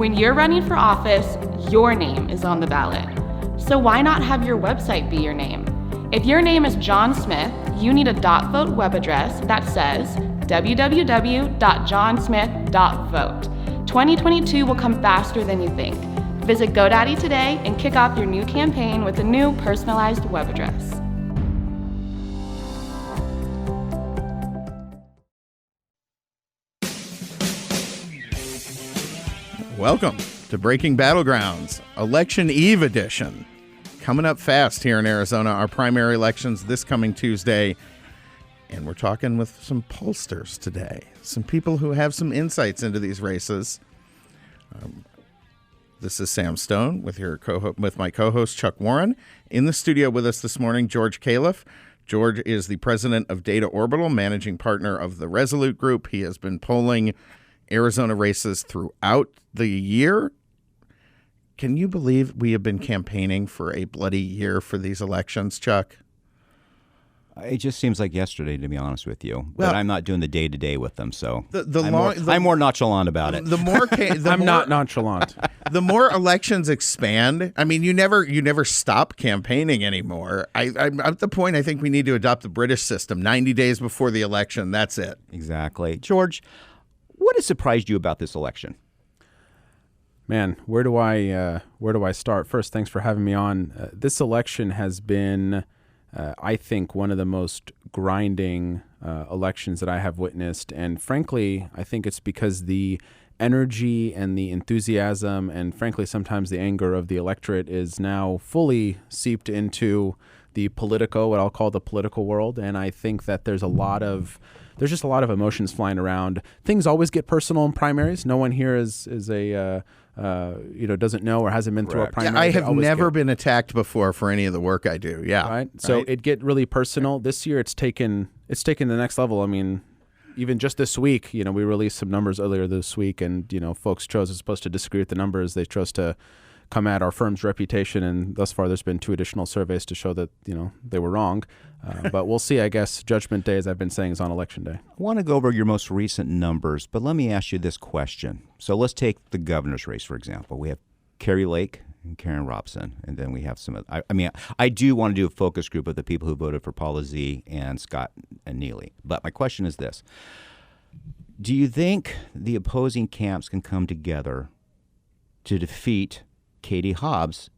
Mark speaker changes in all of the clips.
Speaker 1: When you're running for office, your name is on the ballot. So why not have your website be your name? If your name is John Smith, you need a .vote web address that says www.johnsmith.vote. 2022 will come faster than you think. Visit GoDaddy today and kick off your new campaign with a new personalized web address.
Speaker 2: Welcome to Breaking Battlegrounds, Election Eve edition. Coming up fast here in Arizona, our primary elections this coming Tuesday. And we're talking with some pollsters today, some people who have some insights into these races. This is Sam Stone with my co-host Chuck Warren. In the studio with us this morning, George Khalaf. George is the president of Data Orbital, managing partner of the Resolute Group. He has been polling Arizona races throughout the year. Can you believe we have been campaigning for a bloody year for these elections, Chuck?
Speaker 3: It just seems like yesterday, to be honest with you.
Speaker 2: Well,
Speaker 3: but I'm not doing the day-to-day with them, so
Speaker 2: I'm
Speaker 3: more nonchalant about it.
Speaker 4: I'm not nonchalant.
Speaker 2: The more elections expand, I mean, you never stop campaigning anymore. I'm at the point I think we need to adopt the British system. 90 days before the election, that's it.
Speaker 3: Exactly. George, what has surprised you about this election?
Speaker 4: Man, where do I start? First, thanks for having me on. This election has been, I think, one of the most grinding elections that I have witnessed. And frankly, I think it's because the energy and the enthusiasm and frankly, sometimes the anger of the electorate is now fully seeped into the Politico, what I'll call the political world. And I think that there's just a lot of emotions flying around. Things always get personal in primaries. No one here doesn't know or hasn't been through a primary.
Speaker 2: Yeah, I have never been attacked before for any of the work I do. Yeah.
Speaker 4: Right. So it get really personal. This year it's taken the next level. I mean, even just this week, we released some numbers earlier this week, and folks chose, as opposed to disagree with the numbers, they chose to come at our firm's reputation, and thus far there's been 2 additional surveys to show that they were wrong. But we'll see. I guess Judgment Day, as I've been saying, is on Election Day.
Speaker 3: I want to go over your most recent numbers, but let me ask you this question. So let's take the governor's race, for example. We have Kari Lake and Karen Robson, and then we have some. I do want to do a focus group of the people who voted for Paula Z and Scott and Neely. But my question is this: do you think the opposing camps can come together to defeat Katie Hobbs?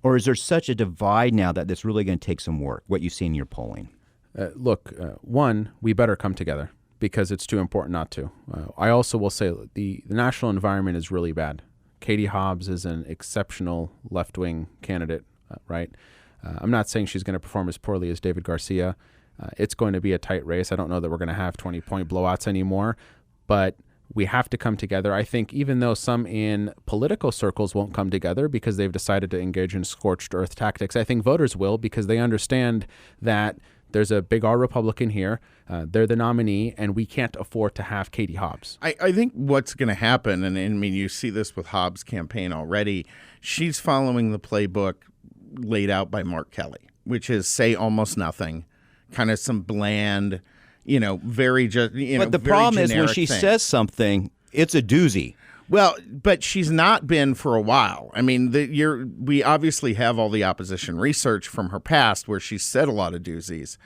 Speaker 3: Or is there such a divide now that it's really going to take some work, what you see in your polling?
Speaker 4: One, we better come together because it's too important not to. I also will say the national environment is really bad. Katie Hobbs is an exceptional left-wing candidate, right? I'm not saying she's going to perform as poorly as David Garcia. It's going to be a tight race. I don't know that we're going to have 20-point blowouts anymore, but we have to come together. I think even though some in political circles won't come together because they've decided to engage in scorched earth tactics, I think voters will because they understand that there's a big R Republican here. They're the nominee, and we can't afford to have Katie Hobbs.
Speaker 2: I think what's going to happen, and you see this with Hobbs' campaign already, she's following the playbook laid out by Mark Kelly, which is say almost nothing, kind of some bland, very just,
Speaker 3: but the problem is when she says something, it's a doozy.
Speaker 2: Well, but she's not been for a while. I mean, we obviously have all the opposition research from her past where she's said a lot of doozies.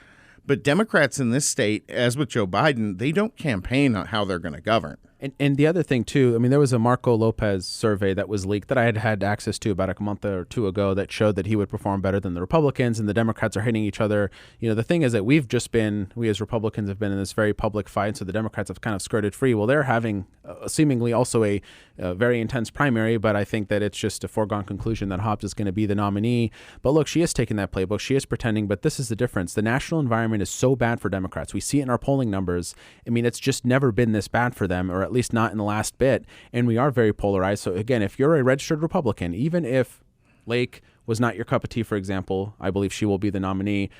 Speaker 2: But Democrats in this state, as with Joe Biden, they don't campaign on how they're going to govern.
Speaker 4: And the other thing, too, there was a Marco Lopez survey that was leaked that I had access to about a month or 2 ago that showed that he would perform better than the Republicans, and the Democrats are hitting each other. The thing is that we as Republicans have been in this very public fight, so the Democrats have kind of skirted free. Well, they're having seemingly also a very intense primary, but I think that it's just a foregone conclusion that Hobbs is going to be the nominee. But look, she is taking that playbook. She is pretending, but this is the difference. The national environment is so bad for Democrats. We see it in our polling numbers. It's just never been this bad for them, or at least not in the last bit, and we are very polarized. So again, if you're a registered Republican, even if Lake was not your cup of tea, for example, I believe she will be the nominee,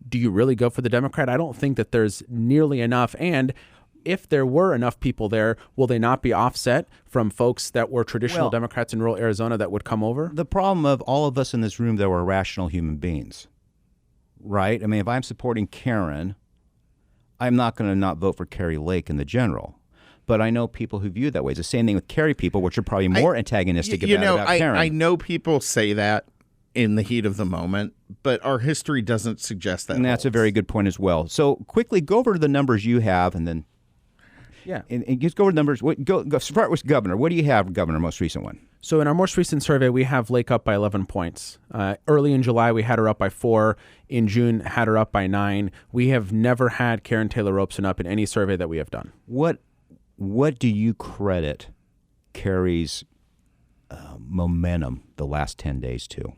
Speaker 4: do you really go for the Democrat? I don't think that there's nearly enough, and if there were enough people there, will they not be offset from folks that were traditional Democrats in rural Arizona that would come over?
Speaker 3: The problem of all of us in this room that were rational human beings, right? If I'm supporting Karen, I'm not going to not vote for Kari Lake in the general. but I know people who view it that way. It's the same thing with Kerry people, which are probably more antagonistic about Karen.
Speaker 2: I know people say that in the heat of the moment, but our history doesn't suggest that.
Speaker 3: And that's a very good point as well. So quickly, go over the numbers you have, and then and just go over the numbers. Start with Governor. What do you have, Governor, most recent one?
Speaker 4: So in our most recent survey, we have Lake up by 11 points. Early in July, we had her up by 4. In June, had her up by 9. We have never had Karen Taylor Robeson up in any survey that we have done.
Speaker 3: What do you credit Kerry's momentum the last 10 days to?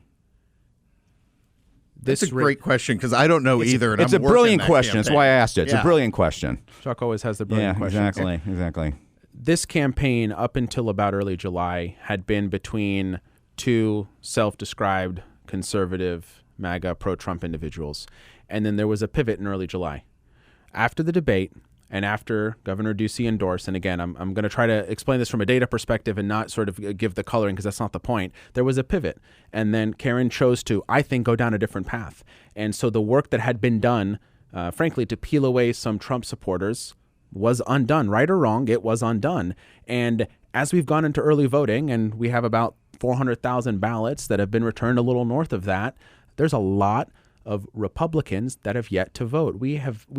Speaker 2: That's a great question because I don't know either. And
Speaker 3: it's a brilliant question. That's why I asked it. It's a brilliant question.
Speaker 4: Chuck always has the brilliant questions.
Speaker 3: Exactly.
Speaker 4: This campaign, up until about early July, had been between two self-described conservative, MAGA, pro-Trump individuals. And then there was a pivot in early July. After the debate, and after Governor Ducey endorsed, and again, I'm going to try to explain this from a data perspective and not sort of give the coloring because that's not the point. There was a pivot. And then Karen chose to, I think, go down a different path. And so the work that had been done, frankly, to peel away some Trump supporters was undone. Right or wrong, it was undone. And as we've gone into early voting, and we have about 400,000 ballots that have been returned, a little north of that, there's a lot of Republicans that have yet to vote. We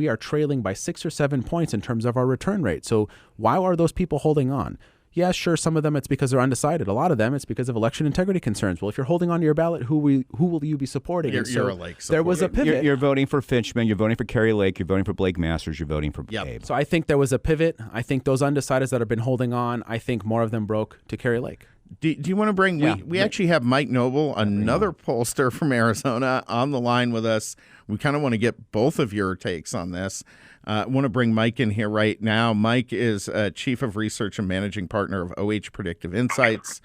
Speaker 4: are trailing by 6 or 7 points in terms of our return rate. So why are those people holding on? Yeah, sure, some of them it's because they're undecided. A lot of them it's because of election integrity concerns. Well, if you're holding on to your ballot, who will you be supporting?
Speaker 2: You're a Lake supporter.
Speaker 4: There was a pivot.
Speaker 3: You're voting for Finchem, you're voting for Kerry Lake, you're voting for Blake Masters, you're voting for Abe.
Speaker 4: So I think there was a pivot. I think those undecideds that have been holding on, I think more of them broke to Kerry Lake.
Speaker 2: Do you want to bring? We actually have Mike Noble, another pollster from Arizona, on the line with us. We kind of want to get both of your takes on this. I want to bring Mike in here right now. Mike is Chief of Research and Managing Partner of OH Predictive Insights,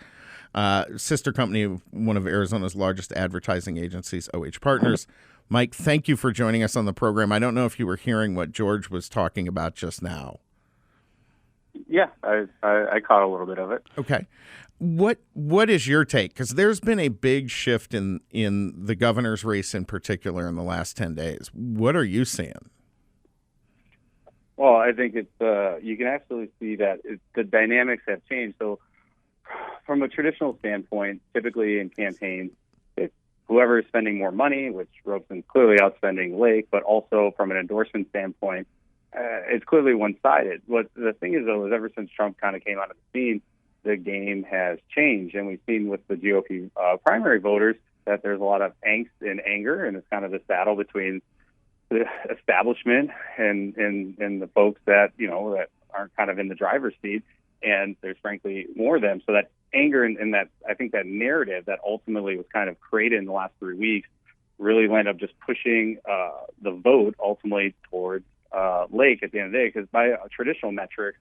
Speaker 2: sister company of one of Arizona's largest advertising agencies, OH Partners. Mike, thank you for joining us on the program. I don't know if you were hearing what George was talking about just now.
Speaker 5: Yeah, I caught a little bit of it.
Speaker 2: Okay. What is your take? Because there's been a big shift in the governor's race in particular in the last 10 days. What are you seeing?
Speaker 5: Well, I think it's you can absolutely see that the dynamics have changed. So from a traditional standpoint, typically in campaigns, it's whoever is spending more money, which Robeson's clearly outspending Lake, but also from an endorsement standpoint, it's clearly one-sided. What the thing is, though, is ever since Trump kind of came onto the scene, the game has changed, and we've seen with the GOP primary voters that there's a lot of angst and anger, and it's kind of this battle between the establishment and the folks that that aren't kind of in the driver's seat, and there's frankly more of them. So that anger and that I think that narrative that ultimately was kind of created in the last 3 weeks really wound up just pushing the vote ultimately towards Lake at the end of the day, because by traditional metrics,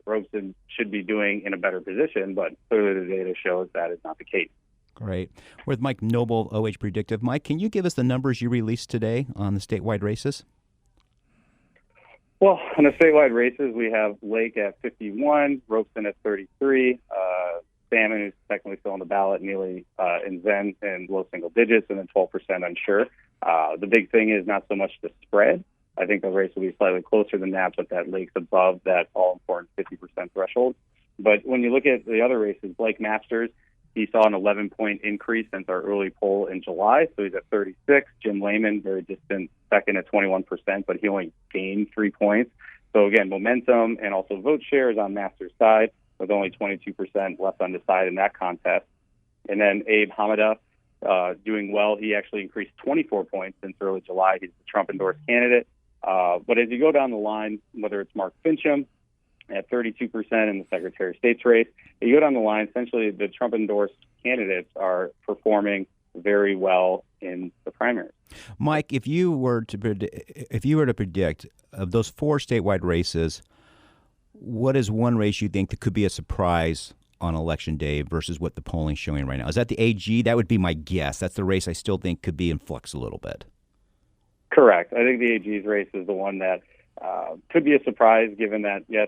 Speaker 5: Robeson should be doing in a better position, but clearly the data shows that is not the case.
Speaker 3: Great. We're with Mike Noble, OH Predictive. Mike, can you give us the numbers you released today on the statewide races?
Speaker 5: Well, on the statewide races, we have Lake at 51, Robeson at 33, Salmon, who's technically still on the ballot, Neely and Zen in low single digits, and then 12% unsure. The big thing is not so much the spread. I think the race will be slightly closer than that, but that Lake's above that all-important 50% threshold. But when you look at the other races, Blake Masters, he saw an 11-point increase since our early poll in July, so he's at 36. Jim Lehman, very distant second at 21%, but he only gained 3 points. So again, momentum and also vote share is on Masters' side, with only 22% left undecided in that contest. And then Abe Hamada, doing well. He actually increased 24 points since early July. He's the Trump-endorsed candidate. But as you go down the line, whether it's Mark Finchem at 32% in the Secretary of State's race, you go down the line, essentially the Trump-endorsed candidates are performing very well in the primaries.
Speaker 3: Mike, if you were to predict of those 4 statewide races, what is one race you think that could be a surprise on Election Day versus what the polling's showing right now? Is that the AG? That would be my guess. That's the race I still think could be in flux a little bit.
Speaker 5: Correct. I think the AG's race is the one that could be a surprise, given that, yes,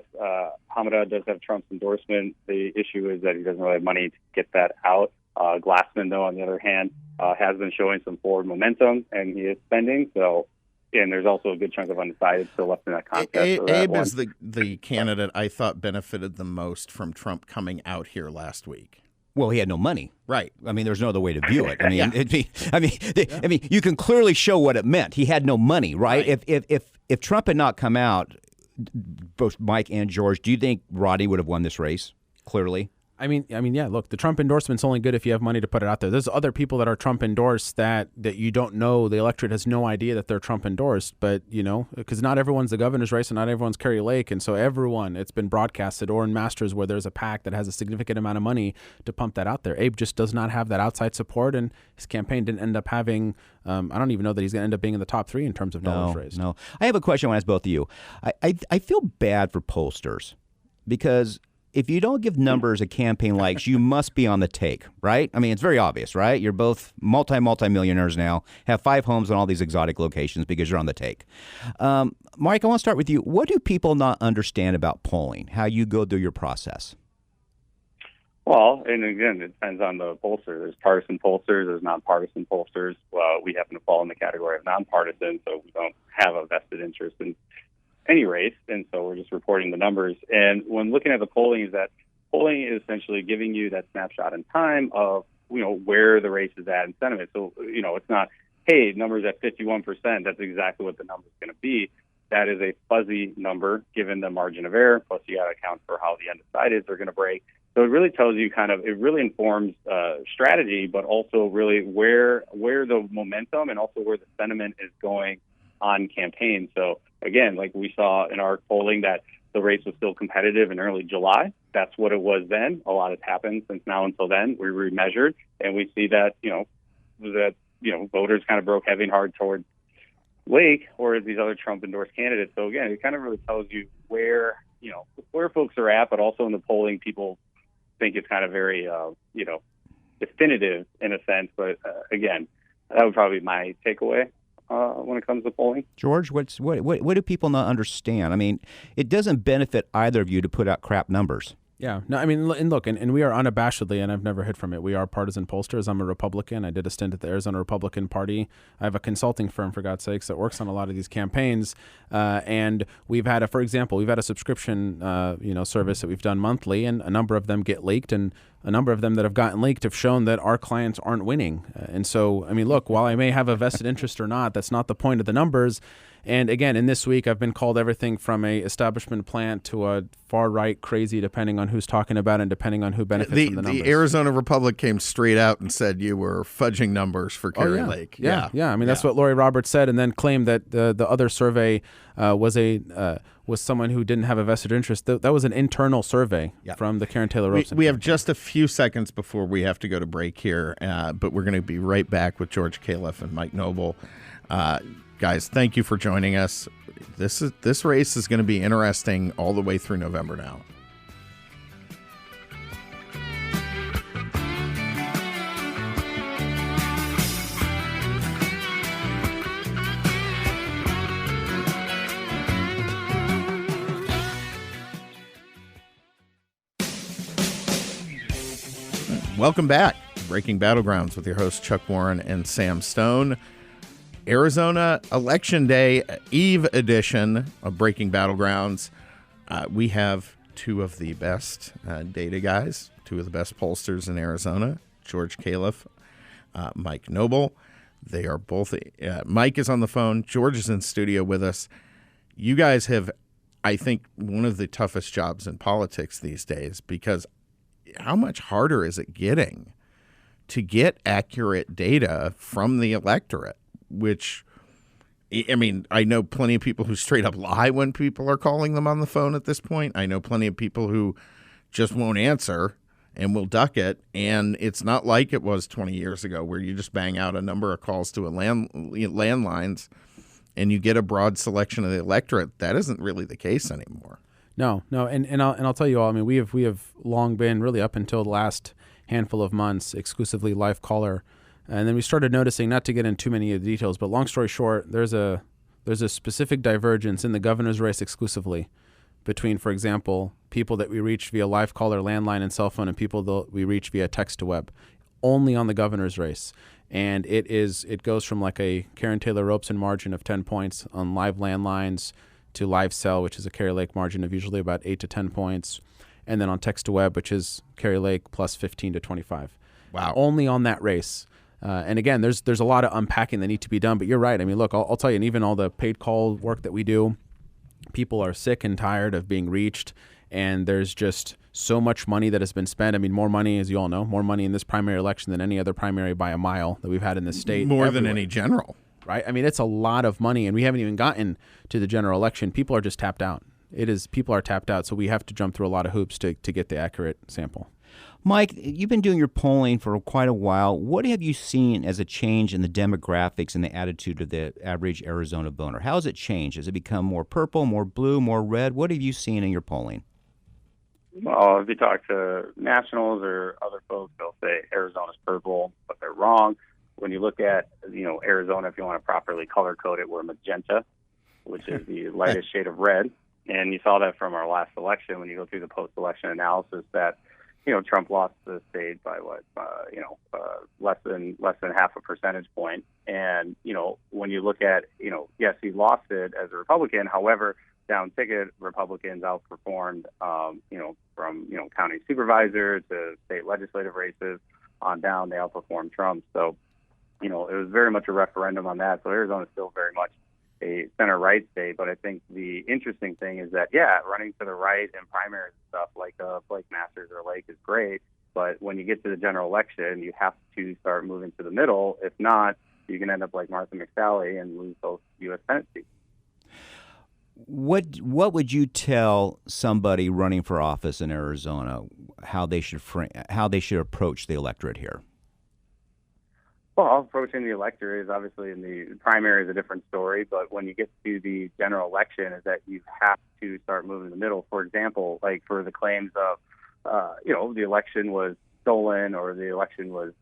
Speaker 5: Hamada does have Trump's endorsement. The issue is that he doesn't really have money to get that out. Glassman, though, on the other hand, has been showing some forward momentum, and he is spending. So and there's also a good chunk of undecided still left in that contest.
Speaker 2: Abe is the candidate I thought benefited the most from Trump coming out here last week.
Speaker 3: Well, he had no money.
Speaker 2: Right.
Speaker 3: I mean, there's no other way to view it. I mean,
Speaker 2: Yeah.
Speaker 3: I mean, you can clearly show what it meant. He had no money, right?
Speaker 2: Right.
Speaker 3: If Trump had not come out, both Mike and George, do you think Rodney would have won this race? Clearly.
Speaker 4: I mean, yeah, look, the Trump endorsement's only good if you have money to put it out there. There's other people that are Trump endorsed that you don't know. The electorate has no idea that they're Trump endorsed, but, because not everyone's the governor's race and not everyone's Kerry Lake. And so it's been broadcasted, or in Masters where there's a PAC that has a significant amount of money to pump that out there. Abe just does not have that outside support, and his campaign didn't end up having, I don't even know that he's going to end up being in the top 3 in terms of dollars raised.
Speaker 3: No. I have a question I want to ask both of you. I feel bad for pollsters because if you don't give numbers at campaign likes, you must be on the take, right? I mean, it's very obvious, right? You're both multi-millionaires now, have 5 homes in all these exotic locations because you're on the take. Mike, I want to start with you. What do people not understand about polling, how you go through your process?
Speaker 5: Well, and again, it depends on the pollster. There's partisan pollsters, there's nonpartisan pollsters. We happen to fall in the category of nonpartisan, so we don't have a vested interest in any race, and so we're just reporting the numbers. And when looking at the polling, is essentially giving you that snapshot in time of where the race is at in sentiment. So it's not, hey, numbers at 51%. That's exactly what the number is going to be. That is a fuzzy number given the margin of error. Plus, you got to account for how the undecideds are going to break. So it really tells you it really informs strategy, but also really where the momentum and also where the sentiment is going on campaign. So again, like we saw in our polling that the race was still competitive in early July. That's what it was then. A lot has happened since now until then. We remeasured, and we see that voters kind of broke heavy and hard towards Lake or these other Trump endorsed candidates. So again, it kind of really tells you where folks are at, but also in the polling, people think it's kind of very definitive in a sense. But again, that would probably be my takeaway when it comes to polling.
Speaker 3: George, what do people not understand? I mean, it doesn't benefit either of you to put out crap numbers.
Speaker 4: Yeah. No, I mean, and look, and we are unabashedly, and I've never hid from it, we are partisan pollsters. I'm a Republican. I did a stint at the Arizona Republican Party. I have a consulting firm, for God's sakes, that works on a lot of these campaigns. And we've had a subscription, service that we've done monthly, and a number of them get leaked, and a number of them that have gotten leaked have shown that our clients aren't winning. And so, I mean, look, while I may have a vested interest or not, that's not the point of the numbers. And again, in this week, I've been called everything from a establishment plant to a far-right crazy, depending on who's talking about it and depending on who benefits from the numbers.
Speaker 2: The Arizona Republic came strate out and said you were fudging numbers for Kerry Lake.
Speaker 4: Yeah. I mean, that's what Lori Roberts said, and then claimed that the other survey was someone who didn't have a vested interest. That was an internal survey from the Karen Taylor Robeson.
Speaker 2: We have just a few seconds before we have to go to break here, but we're going to be right back with George Khalaf and Mike Noble. Guys, thank you for joining us. This race is going to be interesting all the way through November now. Welcome back. Breaking Battlegrounds with your hosts Chuck Warren and Sam Stone. Arizona Election Day Eve edition of Breaking Battlegrounds. We have 2 of the best data guys, 2 of the best pollsters in Arizona, George Khalaf, Mike Noble. They are both, Mike is on the phone, George is in studio with us. You guys have, I think, one of the toughest jobs in politics these days, because how much harder is it getting to get accurate data from the electorate? Which, I mean, I know plenty of people who straight up lie when people are calling them on the phone at this point. I know plenty of people who just won't answer and will duck it. And it's not like it was 20 years ago where you just bang out a number of calls to landlines and you get a broad selection of the electorate. That isn't really the case anymore.
Speaker 4: No, and I'll tell you all. I mean, we have long been, really up until the last handful of months, exclusively live caller. And then we started noticing, not to get into too many of the details, but long story short, there's a specific divergence in the governor's race exclusively between, for example, people that we reach via live caller, landline, and cell phone, and people that we reach via text to web, only on the governor's race. And it goes from like a Karen Taylor Robeson margin of 10 points on live landlines to live cell, which is a Kari Lake margin of usually about 8 to 10 points. And then on text to web, which is Kari Lake plus 15 to 25.
Speaker 2: Wow.
Speaker 4: Only on that race. And again, there's a lot of unpacking that need to be done. But you're right. I mean, look, I'll tell you, and even all the paid call work that we do, people are sick and tired of being reached. And there's just so much money that has been spent. I mean, more money, as you all know, more money in this primary election than any other primary by a mile that we've had in this state.
Speaker 2: More than any general.
Speaker 4: Right? I mean, it's a lot of money, and we haven't even gotten to the general election. People are just tapped out. People are tapped out, so we have to jump through a lot of hoops to get the accurate sample.
Speaker 3: Mike, you've been doing your polling for quite a while. What have you seen as a change in the demographics and the attitude of the average Arizona voter? How has it changed? Has it become more purple, more blue, more red? What have you seen in your polling?
Speaker 5: Well, if you talk to nationals or other folks, they'll say Arizona's purple, but they're wrong. When you look at, Arizona, if you want to properly color code it, we're magenta, which is the lightest shade of red. And you saw that from our last election when you go through the post-election analysis that, Trump lost the state by less than half a percentage point. And, when you look at, yes, he lost it as a Republican. However, down ticket, Republicans outperformed, from, county supervisor to state legislative races on down, they outperformed Trump. So, it was very much a referendum on that. So Arizona is still very much a center-right state. But I think the interesting thing is that, running to the right in primaries and stuff like Blake Masters or Lake is great. But when you get to the general election, you have to start moving to the middle. If not, you can end up like Martha McSally and lose both U.S. Senate seats.
Speaker 3: What would you tell somebody running for office in Arizona how they should approach the electorate here?
Speaker 5: Well, approaching the electorate is obviously in the primary is a different story, but when you get to the general election, is that you have to start moving in the middle. For example, like for the claims of, the election was stolen or the election was,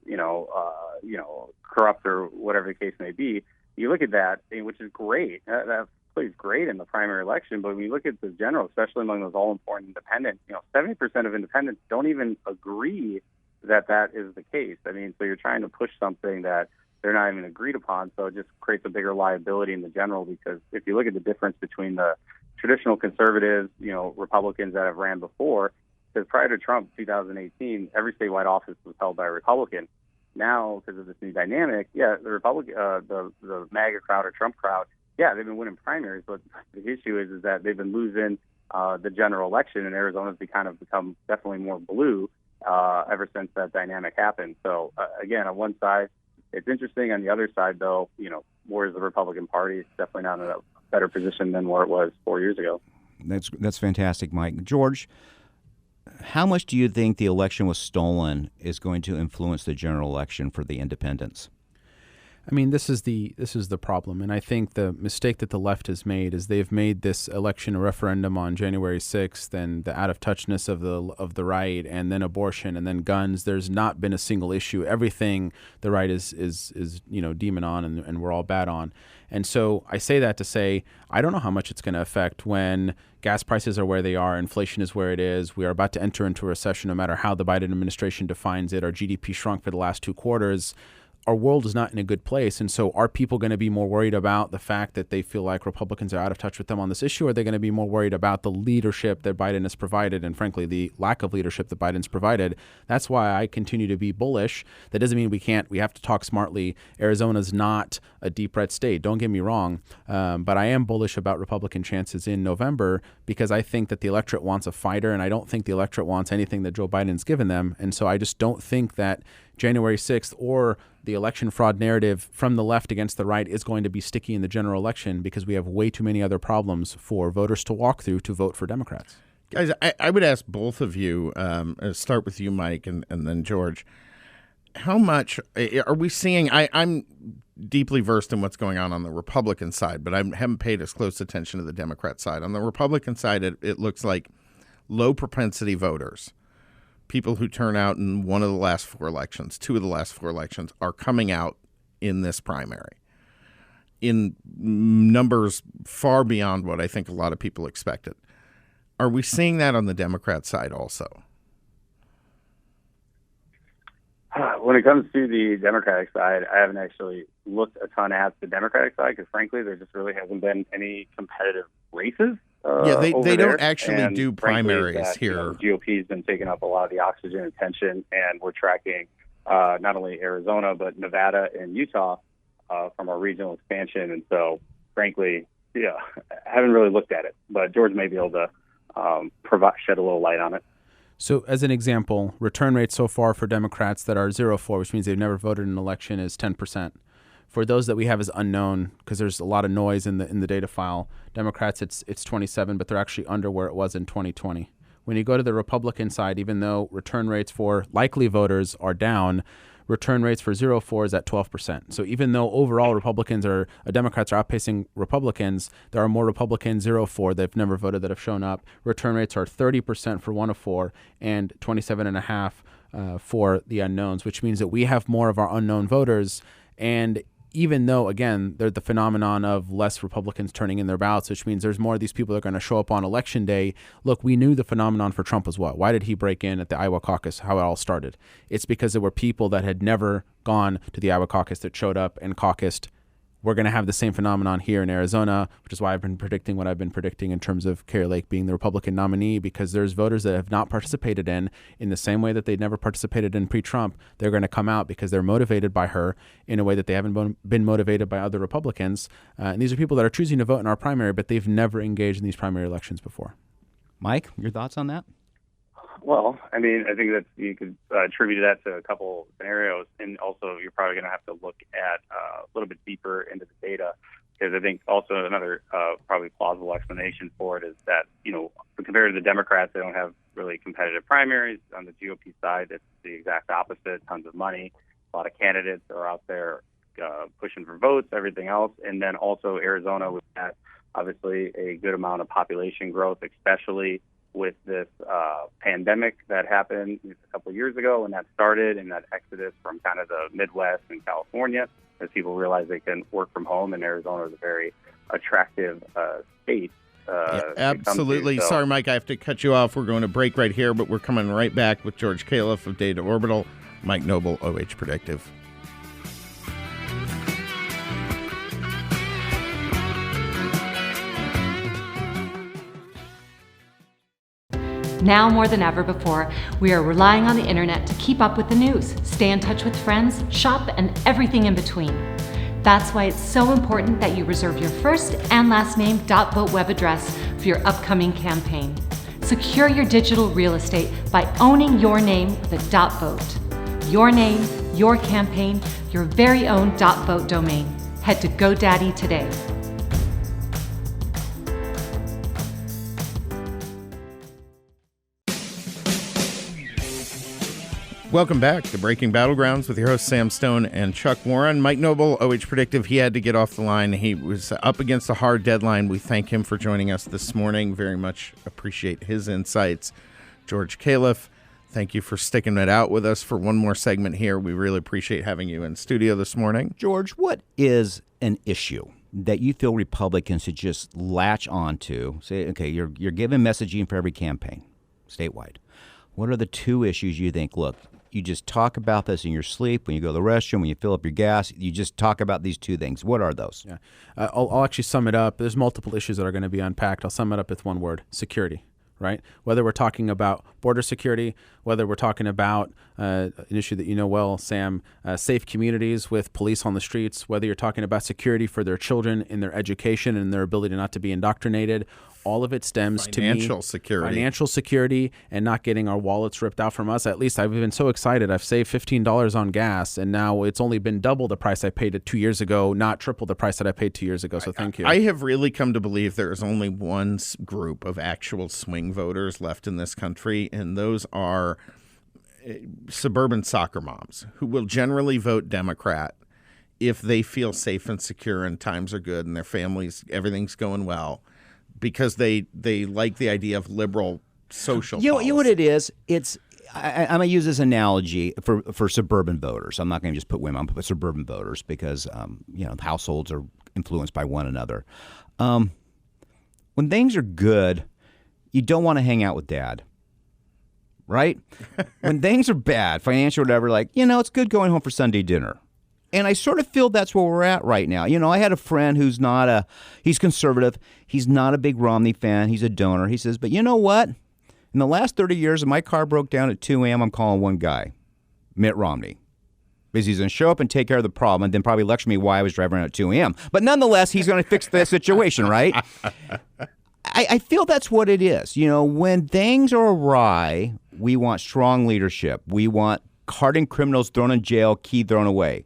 Speaker 5: corrupt or whatever the case may be. You look at that, which is great. That plays great in the primary election, but when you look at the general, especially among those all-important independents, 70% of independents don't even agree that is the case. I mean, so you're trying to push something that they're not even agreed upon, so it just creates a bigger liability in the general, because if you look at the difference between the traditional conservatives, Republicans that have ran before, because prior to Trump, 2018, every statewide office was held by a Republican. Now, because of this new dynamic, the Republican, the MAGA crowd or Trump crowd, they've been winning primaries, but the issue is that they've been losing the general election, and Arizona's become definitely more blue ever since that dynamic happened. So, again, on one side, it's interesting. On the other side, though, where's the Republican Party? It's definitely not in a better position than where it was 4 years ago.
Speaker 3: That's fantastic, Mike. George, how much do you think the election was stolen is going to influence the general election for the independents?
Speaker 4: I mean, this is the problem, and I think the mistake that the left has made is they've made this election a referendum on January 6th, and the out-of-touchness of the right, and then abortion, and then guns. There's not been a single issue. Everything the right is demon on, and we're all bad on. And so I say that to say I don't know how much it's going to affect when gas prices are where they are, inflation is where it is. We are about to enter into a recession, no matter how the Biden administration defines it. Our GDP shrunk for the last 2 quarters. Our world is not in a good place. And so are people going to be more worried about the fact that they feel like Republicans are out of touch with them on this issue? Or are they going to be more worried about the leadership that Biden has provided and, frankly, the lack of leadership that Biden's provided? That's why I continue to be bullish. That doesn't mean we have to talk smartly. Arizona's not a deep red state. Don't get me wrong. But I am bullish about Republican chances in November because I think that the electorate wants a fighter, and I don't think the electorate wants anything that Joe Biden's given them. And so I just don't think that January 6th or the election fraud narrative from the left against the right is going to be sticky in the general election because we have way too many other problems for voters to walk through to vote for Democrats.
Speaker 2: Guys, I would ask both of you, start with you, Mike, and then George. How much are we seeing? I'm deeply versed in what's going on the Republican side, but I haven't paid as close attention to the Democrat side. On the Republican side, it looks like low propensity voters, people who turn out in one of the last 4 elections, 2 of the last 4 elections, are coming out in this primary in numbers far beyond what I think a lot of people expected. Are we seeing that on the Democrat side also?
Speaker 5: When it comes to the Democratic side, I haven't actually looked a ton at the Democratic side because, frankly, there just really hasn't been any competitive races.
Speaker 2: They don't
Speaker 5: there.
Speaker 2: actually
Speaker 5: And
Speaker 2: do
Speaker 5: frankly,
Speaker 2: primaries here.
Speaker 5: The GOP has been taking up a lot of the oxygen and attention, and we're tracking not only Arizona but Nevada and Utah from our regional expansion. And so, frankly, I haven't really looked at it, but George may be able to shed a little light on it.
Speaker 4: So as an example, return rate so far for Democrats that are 0-4, which means they've never voted in an election, is 10%. For those that we have as unknown, because there's a lot of noise in the data file, Democrats it's 27, but they're actually under where it was in 2020. When you go to the Republican side, even though return rates for likely voters are down, return rates for 0-4 is at 12%. So even though overall Democrats are outpacing Republicans, there are more Republicans 0-4 that have never voted that have shown up. Return rates are 30% for 1-4 and 27.5% for the unknowns, which means that we have more of our unknown voters. And even though, again, there's the phenomenon of less Republicans turning in their ballots, which means there's more of these people that are going to show up on Election Day. Look, we knew the phenomenon for Trump was what? Why did he break in at the Iowa caucus, how it all started? It's because there were people that had never gone to the Iowa caucus that showed up and caucused. We're going to have the same phenomenon here in Arizona, which is why I've been predicting what I've been predicting in terms of Kari Lake being the Republican nominee, because there's voters that have not participated in the same way that they'd never participated in pre-Trump. They're going to come out because they're motivated by her in a way that they haven't been motivated by other Republicans. And these are people that are choosing to vote in our primary, but they've never engaged in these primary elections before.
Speaker 3: Mike, your thoughts on that?
Speaker 5: Well, I mean, I think that you could attribute that to a couple scenarios, and also you're probably going to have to look at a little bit deeper into the data, because I think also another probably plausible explanation for it is that, compared to the Democrats, they don't have really competitive primaries. On the GOP side, it's the exact opposite, tons of money, a lot of candidates are out there pushing for votes, everything else. And then also Arizona, with that, obviously a good amount of population growth, especially with this pandemic that happened a couple of years ago when that started, and that exodus from kind of the Midwest and California, as people realize they can work from home, and Arizona is a very attractive state.
Speaker 2: Absolutely.
Speaker 5: So,
Speaker 2: sorry, Mike, I have to cut you off. We're going to break right here, but we're coming right back with George Khalaf of Data Orbital, Mike Noble, OH Predictive.
Speaker 6: Now more than ever before, we are relying on the internet to keep up with the news, stay in touch with friends, shop, and everything in between. That's why it's so important that you reserve your first and last name .vote web address for your upcoming campaign. Secure your digital real estate by owning your name with a .vote. Your name, your campaign, your very own .vote domain. Head to GoDaddy today.
Speaker 2: Welcome back to Breaking Battlegrounds with your hosts Sam Stone and Chuck Warren. Mike Noble, OH Predictive, he had to get off the line. He was up against a hard deadline. We thank him for joining us this morning. Very much appreciate his insights. George Khalaf, thank you for sticking it out with us for one more segment here. We really appreciate having you in studio this morning.
Speaker 3: George, what is an issue that you feel Republicans should just latch on to? Say, okay, you're giving messaging for every campaign statewide. What are the two issues you think, look, you just talk about this in your sleep, when you go to the restroom, when you fill up your gas, you just talk about these two things. What are those?
Speaker 4: Yeah, I'll actually sum it up. There's multiple issues that are going to be unpacked. I'll sum it up with one word: security. Right? Whether we're talking about border security, whether we're talking about an issue that you know well, Sam, safe communities with police on the streets, whether you're talking about security for their children in their education and their ability not to be indoctrinated, all of it stems to
Speaker 2: financial
Speaker 4: security and not getting our wallets ripped out from us. At least I've been so excited. I've saved $15 on gas, and now it's only been double the price I paid 2 years ago, not triple the price that I paid 2 years ago. So thank you.
Speaker 2: I have really come to believe there is only one group of actual swing voters left in this country, and those are suburban soccer moms who will generally vote Democrat if they feel safe and secure and times are good and their families, everything's going well, because they like the idea of liberal social policy.
Speaker 3: You know what it is? It's I'm going to use this analogy for suburban voters. I'm not going to just put women, I'm going to put suburban voters because households are influenced by one another. When things are good, you don't want to hang out with dad, right? When things are bad, financial or whatever, like, it's good going home for Sunday dinner. And I sort of feel that's where we're at right now. I had a friend who's he's conservative. He's not a big Romney fan. He's a donor. He says, but you know what? In the last 30 years, if my car broke down at 2 a.m., I'm calling one guy, Mitt Romney. Because he's going to show up and take care of the problem and then probably lecture me why I was driving around at 2 a.m. But nonetheless, he's going to fix the situation, right? I feel that's what it is. When things are awry, we want strong leadership. We want hardened criminals thrown in jail, key thrown away.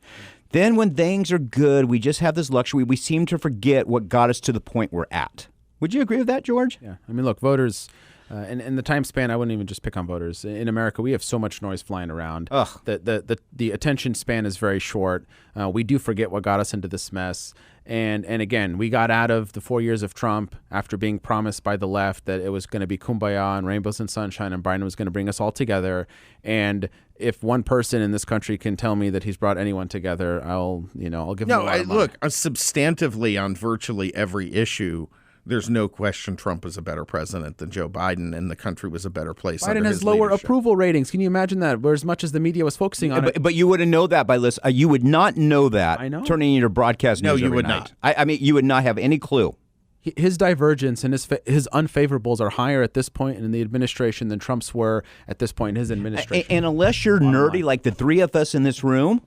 Speaker 3: Then when things are good, we just have this luxury. We seem to forget what got us to the point we're at. Would you agree with that, George?
Speaker 4: Yeah. I mean, look, voters... in the time span, I wouldn't even just pick on voters. In America, we have so much noise flying around.
Speaker 3: Ugh.
Speaker 4: The attention span is very short. We do forget what got us into this mess. And again, we got out of the 4 years of Trump after being promised by the left that it was going to be kumbaya and rainbows and sunshine and Biden was going to bring us all together. And if one person in this country can tell me that he's brought anyone together, I'll give him a lot of money.
Speaker 2: Look, substantively on virtually every issue, there's no question Trump was a better president than Joe Biden, and the country was a better place.
Speaker 4: Biden has lower approval ratings. Can you imagine that? Where as much as the media was focusing on it.
Speaker 3: But you wouldn't know that by listening. You would not know that.
Speaker 4: I know.
Speaker 3: Turning into broadcast news.
Speaker 2: No, you would
Speaker 3: night.
Speaker 2: not.
Speaker 3: I mean, you would not have any clue.
Speaker 4: His divergence and his unfavorables are higher at this point in the administration than Trump's were at this point in his administration.
Speaker 3: And unless you're nerdy like the three of us in this room,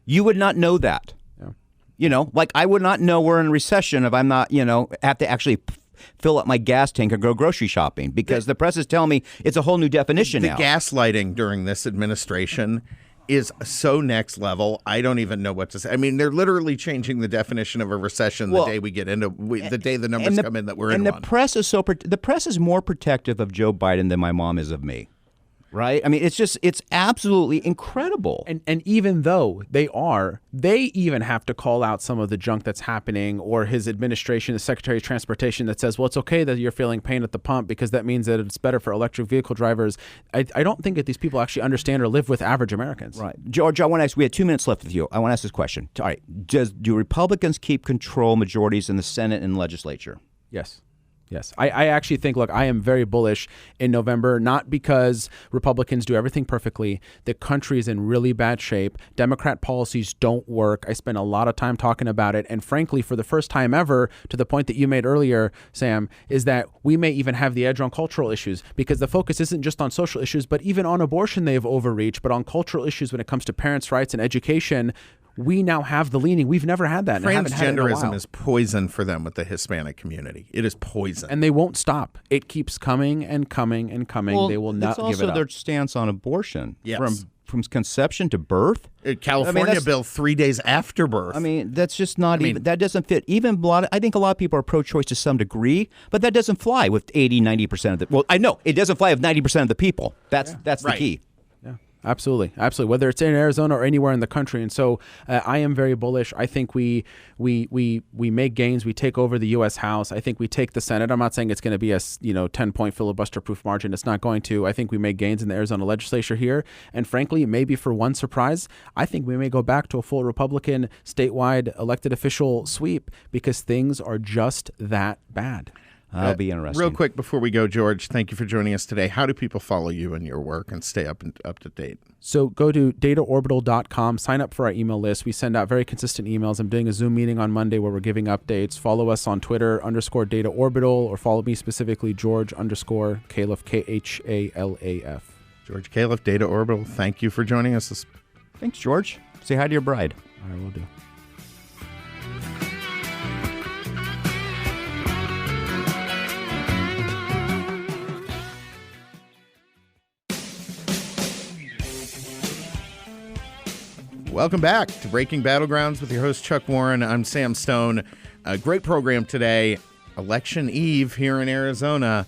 Speaker 3: you would not know that. Like I would not know we're in recession if I'm not, have to actually fill up my gas tank or go grocery shopping because the press is telling me it's a whole new definition now.
Speaker 2: The gaslighting during this administration is so next level. I don't even know what to say. I mean, they're literally changing the definition of a recession the day we get into the day the numbers come in that we're in one.
Speaker 3: And the press is the press is more protective of Joe Biden than my mom is of me. Right? I mean, it's absolutely incredible.
Speaker 4: And even though they even have to call out some of the junk that's happening or his administration, the Secretary of Transportation that says, well, it's okay that you're feeling pain at the pump because that means that it's better for electric vehicle drivers. I don't think that these people actually understand or live with average Americans.
Speaker 3: Right. George, I want to ask, we have 2 minutes left with you. I want to ask this question. All right. Do Republicans keep control majorities in the Senate and legislature?
Speaker 4: Yes. Yes. I actually think, look, I am very bullish in November, not because Republicans do everything perfectly. The country is in really bad shape. Democrat policies don't work. I spent a lot of time talking about it. And frankly, for the first time ever, to the point that you made earlier, Sam, is that we may even have the edge on cultural issues because the focus isn't just on social issues, but even on abortion, they've overreached. But on cultural issues when it comes to parents' rights and education, we now have the leaning. We've never had that.
Speaker 2: Transgenderism is poison for them with the Hispanic community. It is poison.
Speaker 4: And they won't stop. It keeps coming and coming and coming.
Speaker 3: Well,
Speaker 4: they will not give it up.
Speaker 3: It's also their stance on abortion.
Speaker 2: Yes.
Speaker 3: From conception to birth.
Speaker 2: California bill 3 days after birth.
Speaker 3: I mean, that's just not even, that doesn't fit. I think a lot of people are pro-choice to some degree, but that doesn't fly with 90% of the, well, I know, it doesn't fly with 90% of the people. That's the key.
Speaker 4: Absolutely. Whether it's in Arizona or anywhere in the country. And so I am very bullish. I think we make gains. We take over the U.S. House. I think we take the Senate. I'm not saying it's going to be a 10-point filibuster-proof margin. It's not going to. I think we make gains in the Arizona legislature here. And frankly, maybe for one surprise, I think we may go back to a full Republican statewide elected official sweep because things are just that bad.
Speaker 3: That'll be interesting.
Speaker 2: Real quick before we go, George, thank you for joining us today. How do people follow you and your work and stay up to date?
Speaker 4: So go to dataorbital.com, sign up for our email list. We send out very consistent emails. I'm doing a Zoom meeting on Monday where we're giving updates. Follow us on Twitter _dataorbital or follow me specifically George_Khalaf, KHALAF.
Speaker 2: George Khalaf, Data Orbital. Thank you for joining us.
Speaker 3: Thanks, George. Say hi to your bride.
Speaker 4: I will do.
Speaker 2: Welcome back to Breaking Battlegrounds with your host, Chuck Warren. I'm Sam Stone. A great program today. Election Eve here in Arizona.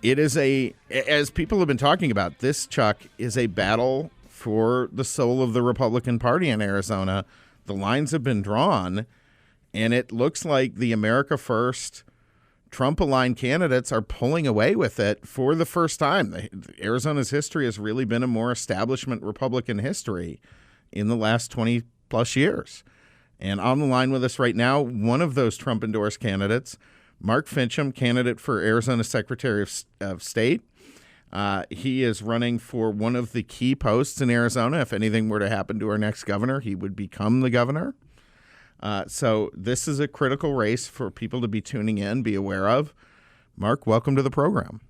Speaker 2: It is as people have been talking about, this, Chuck, is a battle for the soul of the Republican Party in Arizona. The lines have been drawn, and it looks like the America First Trump-aligned candidates are pulling away with it for the first time. Arizona's history has really been a more establishment Republican history in the last 20-plus years. And on the line with us right now, one of those Trump-endorsed candidates, Mark Finchem, candidate for Arizona Secretary of State. He is running for one of the key posts in Arizona. If anything were to happen to our next governor, he would become the governor. So this is a critical race for people to be tuning in, be aware of. Mark, welcome to the program.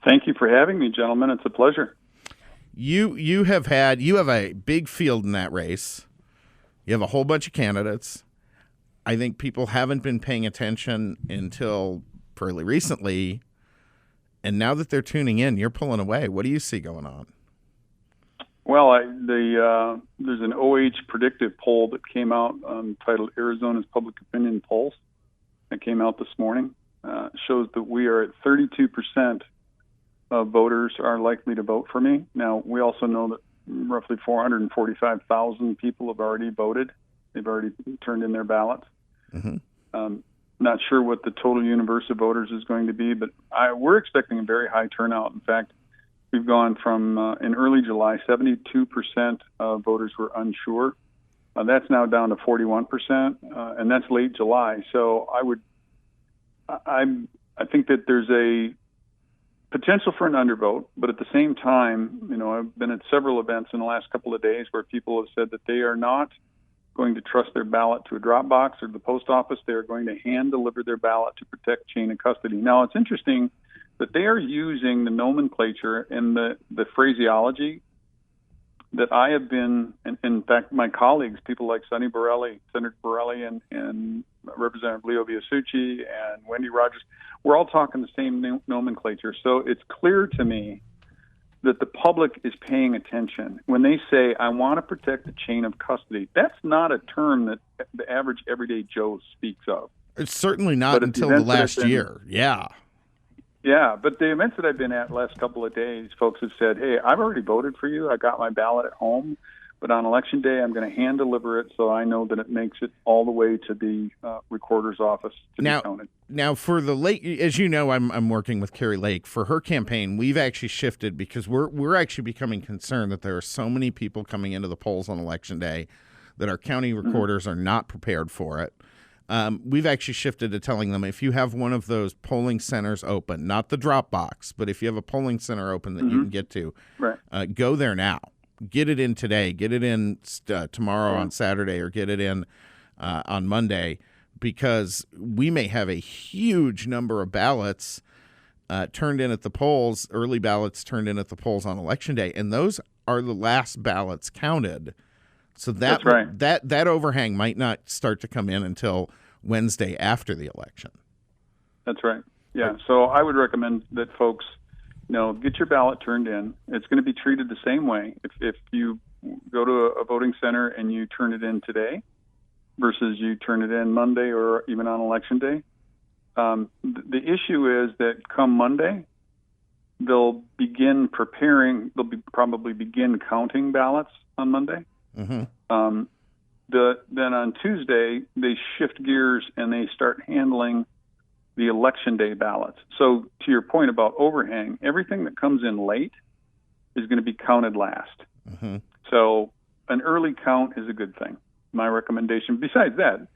Speaker 7: Thank you for having me, gentlemen. It's a pleasure.
Speaker 2: You have a big field in that race. You have a whole bunch of candidates. I think people haven't been paying attention until fairly recently, and now that they're tuning in, you're pulling away. What do you see going on?
Speaker 7: Well, there's an OH predictive poll that came out titled Arizona's Public Opinion Polls that came out this morning. Shows that we are at 32% of voters are likely to vote for me. Now, we also know that roughly 445,000 people have already voted. They've already turned in their ballots. Mm-hmm. Not sure what the total universe of voters is going to be, but we're expecting a very high turnout. In fact, we've gone from, in early July, 72% of voters were unsure. That's now down to 41%, and that's late July. So I think that there's a potential for an undervote, but at the same time, I've been at several events in the last couple of days where people have said that they are not going to trust their ballot to a drop box or the post office. They are going to hand deliver their ballot to protect chain of custody. Now, it's interesting that they are using the nomenclature and the phraseology that I have been, and in fact, my colleagues, people like Senator Borelli and Representative Leo Biasucci and Wendy Rogers, we're all talking the same nomenclature. So it's clear to me that the public is paying attention. When they say, I want to protect the chain of custody, that's not a term that the average everyday Joe speaks of.
Speaker 2: It's certainly not until the last year. Yeah.
Speaker 7: Yeah, but the events that I've been at the last couple of days, folks have said, hey, I've already voted for you. I got my ballot at home. But on Election Day, I'm going to hand deliver it so I know that it makes it all the way to the recorder's office to be counted.
Speaker 2: Now, for the Lake, as you know, I'm working with Carrie Lake. For her campaign, we've actually shifted because we're actually becoming concerned that there are so many people coming into the polls on Election Day that our county recorders are not prepared for it. We've actually shifted to telling them if you have one of those polling centers open, not the drop box, but if you have a polling center open that you can get to, go there now. Get it in today. Get it in tomorrow on Saturday, or get it in on Monday, because we may have a huge number of ballots turned in at the polls, early ballots turned in at the polls on Election Day, and those are the last ballots counted. So that overhang might not start to come in until Wednesday after the election.
Speaker 7: That's right. Yeah. So I would recommend that folks, get your ballot turned in. It's going to be treated the same way. If you go to a voting center and you turn it in today versus you turn it in Monday or even on Election Day, the issue is that come Monday, they'll probably begin counting ballots on Monday. Mm-hmm. Then on Tuesday, they shift gears and they start handling the Election Day ballots. So to your point about overhang, everything that comes in late is going to be counted last. Mm-hmm. So an early count is a good thing. My recommendation, besides that,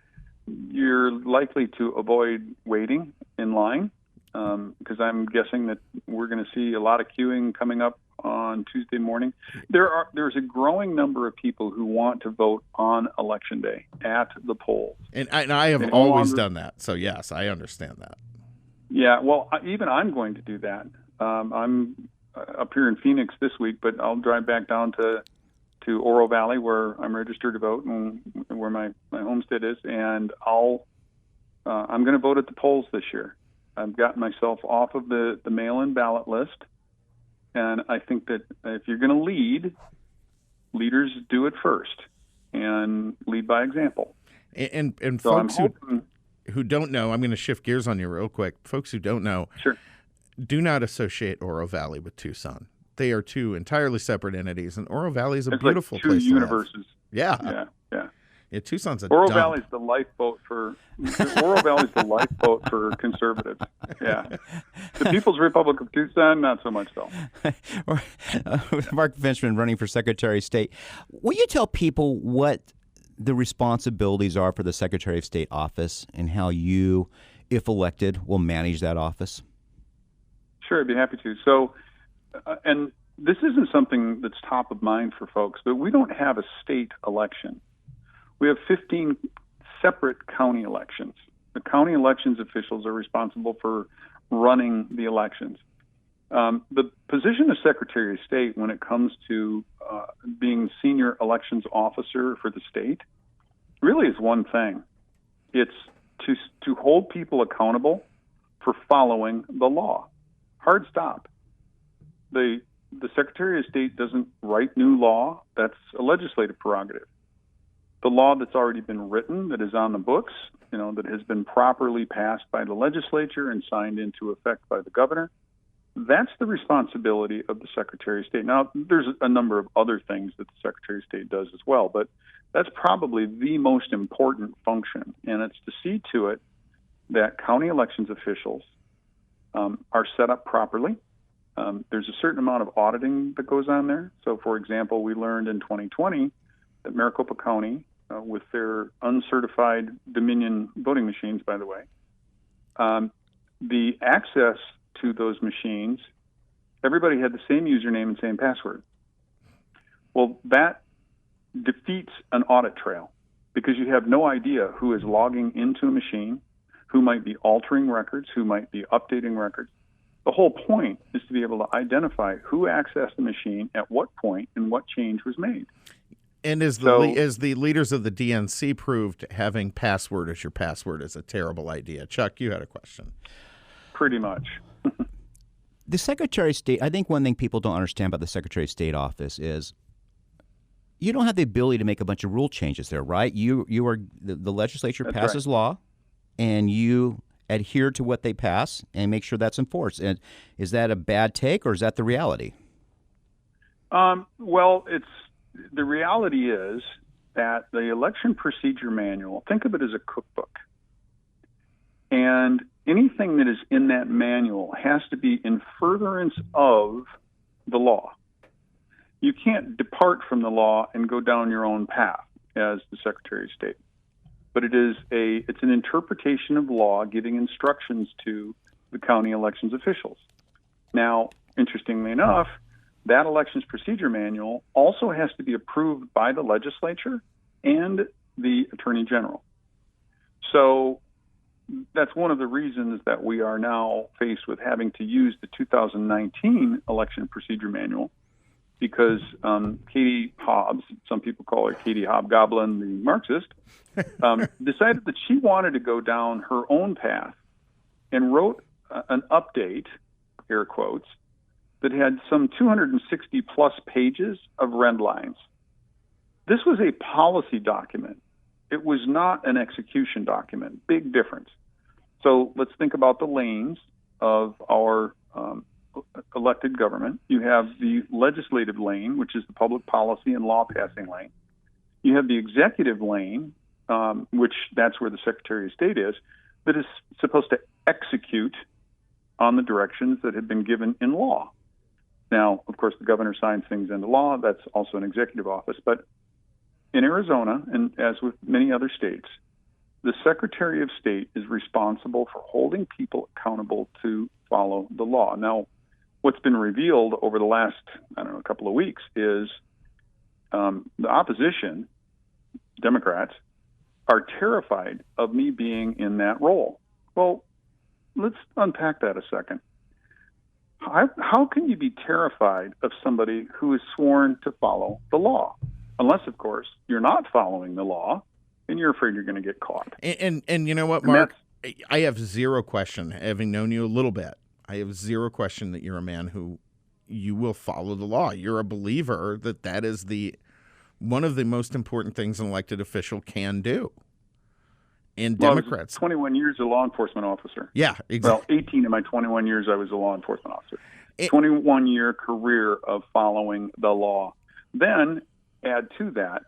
Speaker 7: you're likely to avoid waiting in line because I'm guessing that we're going to see a lot of queuing coming up on Tuesday morning. There's a growing number of people who want to vote on Election Day at the polls.
Speaker 2: And I have always done that. So, yes, I understand that.
Speaker 7: Yeah, well, I'm going to do that. I'm up here in Phoenix this week, but I'll drive back down to Oro Valley where I'm registered to vote and where my homestead is, and I'm going to vote at the polls this year. I've gotten myself off of the mail-in ballot list. And I think that if you're going to lead, leaders do it first and lead by example.
Speaker 2: And so folks who don't know, I'm going to shift gears on you real quick. Folks who don't know, do not associate Oro Valley with Tucson. They are two entirely separate entities, and Oro Valley is a beautiful
Speaker 7: like two
Speaker 2: place.
Speaker 7: Universes.
Speaker 2: Yeah. Tucson's a
Speaker 7: Oro Valley's the lifeboat for conservatives. Yeah, the People's Republic of Tucson, not so much so.
Speaker 3: Mark Finchem running for Secretary of State. Will you tell people what the responsibilities are for the Secretary of State office and how you, if elected, will manage that office?
Speaker 7: Sure, I'd be happy to. So, and this isn't something that's top of mind for folks, but we don't have a state election. We have 15 separate county elections. The county elections officials are responsible for running the elections. The position of Secretary of State when it comes to being senior elections officer for the state really is one thing. It's to hold people accountable for following the law. Hard stop. The Secretary of State doesn't write new law. That's a legislative prerogative. The law that's already been written, that is on the books, that has been properly passed by the legislature and signed into effect by the governor, that's the responsibility of the Secretary of State. Now, there's a number of other things that the Secretary of State does as well, but that's probably the most important function, and it's to see to it that county elections officials are set up properly. There's a certain amount of auditing that goes on there. So, for example, we learned in 2020 that Maricopa County, with their uncertified Dominion voting machines, by the way, the access to those machines, everybody had the same username and same password. Well, that defeats an audit trail because you have no idea who is logging into a machine, who might be altering records, who might be updating records. The whole point is to be able to identify who accessed the machine at what point and what change was made.
Speaker 2: And as the leaders of the DNC proved, having password as your password is a terrible idea. Chuck, you had a question.
Speaker 7: Pretty much.
Speaker 3: The Secretary of State, I think one thing people don't understand about the Secretary of State office is you don't have the ability to make a bunch of rule changes there, right? You are the legislature
Speaker 7: That's
Speaker 3: passes
Speaker 7: right.
Speaker 3: law, and you adhere to what they pass and make sure that's enforced. And is that a bad take, or is that the reality?
Speaker 7: Well, the reality is that the election procedure manual, think of it as a cookbook. And anything that is in that manual has to be in furtherance of the law. You can't depart from the law and go down your own path as the Secretary of State. But it's an interpretation of law giving instructions to the county elections officials. Now, interestingly enough, that elections procedure manual also has to be approved by the legislature and the Attorney General. So that's one of the reasons that we are now faced with having to use the 2019 election procedure manual, because Katie Hobbs, some people call her Katie Hobgoblin, the Marxist, decided that she wanted to go down her own path and wrote an update, air quotes, that had some 260 plus pages of red lines. This was a policy document. It was not an execution document. Big difference. So let's think about the lanes of our elected government. You have the legislative lane, which is the public policy and law passing lane. You have the executive lane, which that's where the Secretary of State is, that is supposed to execute on the directions that have been given in law. Now, of course, the governor signs things into law. That's also an executive office. But in Arizona, and as with many other states, the Secretary of State is responsible for holding people accountable to follow the law. Now, what's been revealed over the last, couple of weeks is the opposition, Democrats, are terrified of me being in that role. Well, let's unpack that a second. How can you be terrified of somebody who is sworn to follow the law? Unless, of course, you're not following the law and you're afraid you're going to get caught.
Speaker 2: And you know what, Mark? I have zero question, having known you a little bit, I have zero question that you're a man who you will follow the law. You're a believer that is one of the most important things an elected official can do. And Democrats.
Speaker 7: 21 years as a law enforcement officer.
Speaker 2: Yeah, exactly.
Speaker 7: Well, 18 of my 21 years I was a law enforcement officer. 21-year career of following the law. Then add to that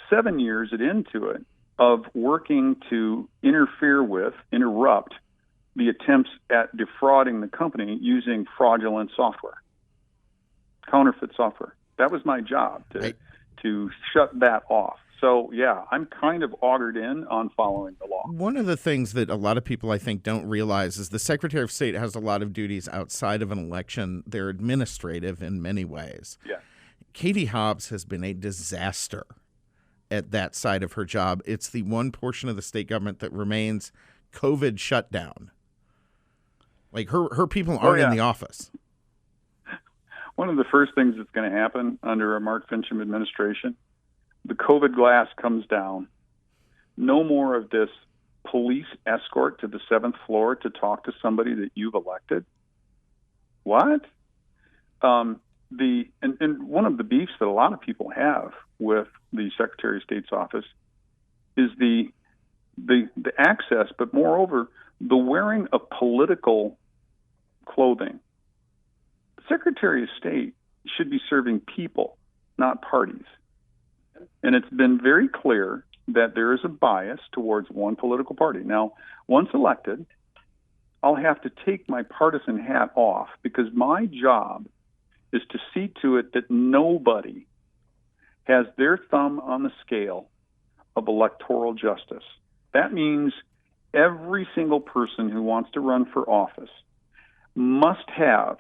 Speaker 7: 7 years into it of working to interrupt the attempts at defrauding the company using fraudulent software, counterfeit software. That was my job to shut that off. So, yeah, I'm kind of augured in on following the law.
Speaker 2: One of the things that a lot of people, I think, don't realize is the Secretary of State has a lot of duties outside of an election. They're administrative in many ways.
Speaker 7: Yeah.
Speaker 2: Katie Hobbs has been a disaster at that side of her job. It's the one portion of the state government that remains COVID shutdown. Like her people aren't in the office.
Speaker 7: One of the first things that's going to happen under a Mark Finchem administration, the COVID glass comes down. No more of this police escort to the 7th floor to talk to somebody that you've elected. What? And one of the beefs that a lot of people have with the Secretary of State's office is the access, but moreover, the wearing of political clothing. The Secretary of State should be serving people, not parties. And it's been very clear that there is a bias towards one political party. Now, once elected, I'll have to take my partisan hat off because my job is to see to it that nobody has their thumb on the scale of electoral justice. That means every single person who wants to run for office must have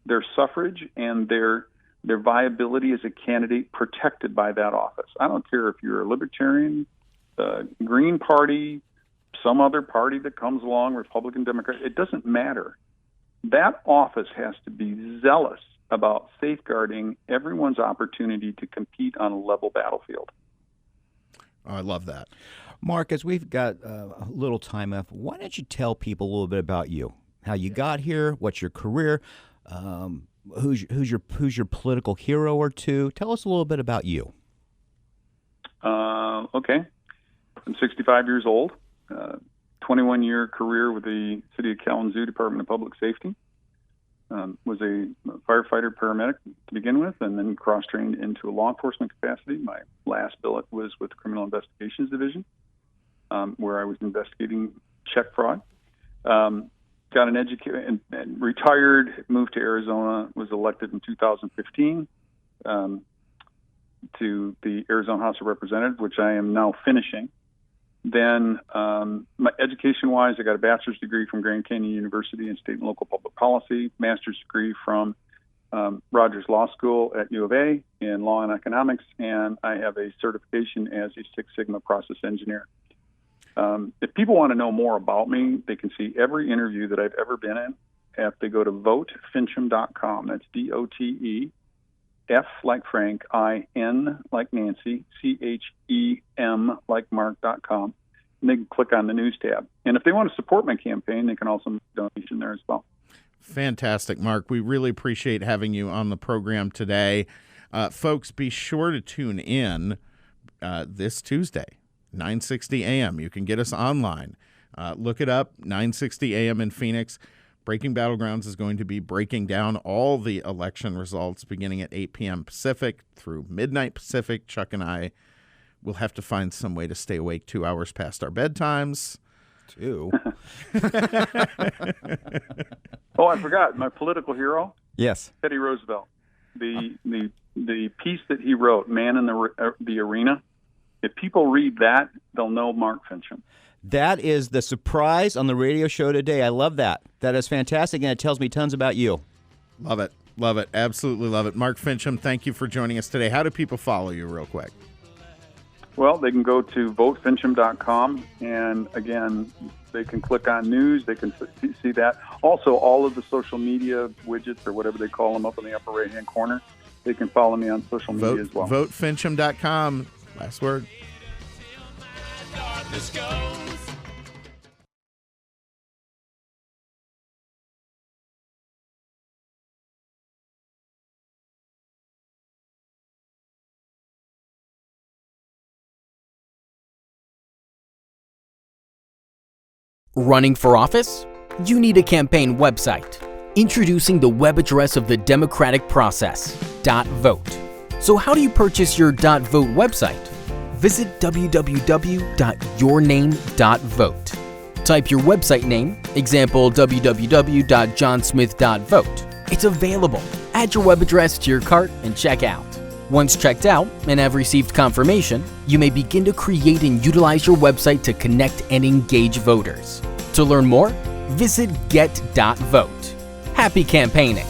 Speaker 7: their suffrage and their viability as a candidate protected by that office. I don't care if you're a libertarian, the Green Party, some other party that comes along, Republican, Democrat, it doesn't matter. That office has to be zealous about safeguarding everyone's opportunity to compete on a level battlefield.
Speaker 2: Oh, I love that.
Speaker 3: Mark, as we've got a little time left, why don't you tell people a little bit about you? How you got here, what's your career, who's your political hero or two? Tell us a little bit about you.
Speaker 7: Okay. I'm 65 years old, 21-year career with the City of Kalamazoo Department of Public Safety. Was a firefighter paramedic to begin with, and then cross-trained into a law enforcement capacity. My last billet was with the Criminal Investigations Division, where I was investigating check fraud. Got an education and retired, moved to Arizona, was elected in 2015 to the Arizona House of Representatives, which I am now finishing. Then, my education-wise, I got a bachelor's degree from Grand Canyon University in state and local public policy, master's degree from Rogers Law School at U of A in law and economics, and I have a certification as a Six Sigma process engineer. If people want to know more about me, they can see every interview that I've ever been in if they go to votefinchem.com. That's DOTE. F like Frank, I-N like Nancy, C-H-E-M like Mark.com. And they can click on the news tab. And if they want to support my campaign, they can also make a donation there as well.
Speaker 2: Fantastic, Mark. We really appreciate having you on the program today. Folks, be sure to tune in this Tuesday, 9:60 a.m. You can get us online. Look it up, 9:60 a.m. in Phoenix. Breaking Battlegrounds is going to be breaking down all the election results beginning at 8 p.m. Pacific through midnight Pacific. Chuck and I will have to find some way to stay awake 2 hours past our bedtimes.
Speaker 3: 2?
Speaker 7: Oh, I forgot. My political hero?
Speaker 3: Yes.
Speaker 7: Teddy Roosevelt. The piece that he wrote, Man in the Arena, if people read that, they'll know Mark Finchem.
Speaker 3: That is the surprise on the radio show today. I love that. That is fantastic, and it tells me tons about you.
Speaker 2: Love it. Love it. Absolutely love it. Mark Finchem, thank you for joining us today. How do people follow you real quick?
Speaker 7: Well, they can go to votefinchem.com, and again, they can click on news. They can see that. Also, all of the social media widgets or whatever they call them up in the upper right-hand corner, they can follow me on social media as well.
Speaker 2: Votefinchem.com. Last word.
Speaker 8: Running for office? You need a campaign website. Introducing the web address of the democratic process, .vote. So how do you purchase your .vote website? Visit www.yourname.vote. Type your website name, example www.johnsmith.vote. It's available. Add your web address to your cart and check out. Once checked out and have received confirmation, you may begin to create and utilize your website to connect and engage voters. To learn more, visit get.Vote. Happy campaigning!